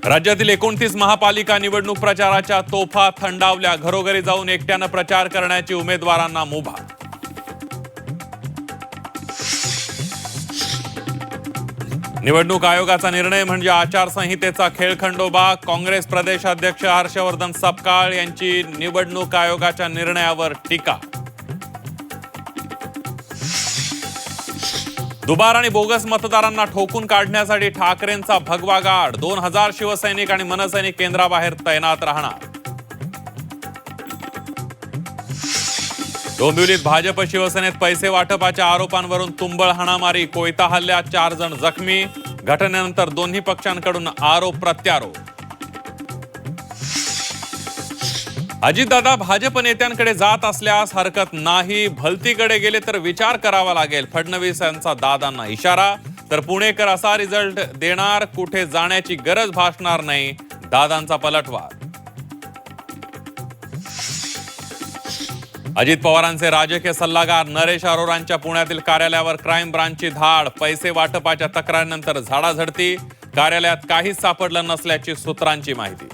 राज्यातील 29 महापालिका निवडणूक प्रचाराच्या तोफा थंडावल्या. घरोघरी जाऊन एकट्यानं प्रचार करण्याची उमेदवारांना मुभा. निवडणूक आयोगाचा निर्णय म्हणजे आचारसंहितेचा खेळखंडोबा. काँग्रेस प्रदेशाध्यक्ष हर्षवर्धन सपकाळ यांची निवडणूक आयोगाच्या निर्णयावर टीका. दुबार आणि बोगस मतदारांना ठोकून काढण्यासाठी ठाकरेंचा भगवा गाड. 2000 शिवसैनिक आणि मनसैनिक केंद्राबाहेर तैनात राहणार. डोंबिवलीत भाजप शिवसेनेत पैसे वाटपाच्या आरोपांवरून तुंबळ हाणामारी. कोयता हल्ल्यात 4 जण जखमी. घटनेनंतर दोन्ही पक्षांकडून आरोप प्रत्यारोप. अजितदादा भाजप नेत्यांकडे जात असल्यास हरकत नाही. भलतीकडे गेले तर विचार करावा लागेल. फडणवीस यांचा दादांना इशारा. तर पुणेकर असा रिझल्ट देणार, कुठे जाण्याची गरज भासणार नाही. दादांचा पलटवार. अजित पवारांचे राजकीय सल्लागार नरेश अरोरांच्या पुण्यातील कार्यालयावर क्राईम ब्रांचची धाड. पैसे वाटपाच्या तक्रारीनंतर झाडाझडती. कार्यालयात काहीच सापडलं नसल्याची सूत्रांची माहिती.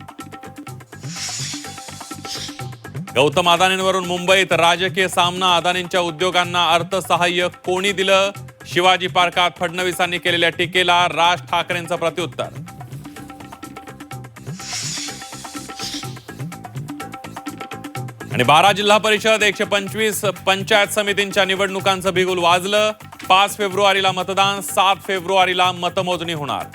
गौतम अदानींवरून मुंबईत राजकीय सामना. अदानींच्या उद्योगांना अर्थसहाय्य कोणी दिलं? शिवाजी पार्कात फडणवीसांनी केलेल्या टीकेला राज ठाकरेंचं प्रत्युत्तर. आणि 12 जिल्हा परिषद 125 पंचायत समितींच्या निवडणुकांचं बिगुल वाजलं. 5 फेब्रुवारीला मतदान, 7 फेब्रुवारीला मतमोजणी होणार.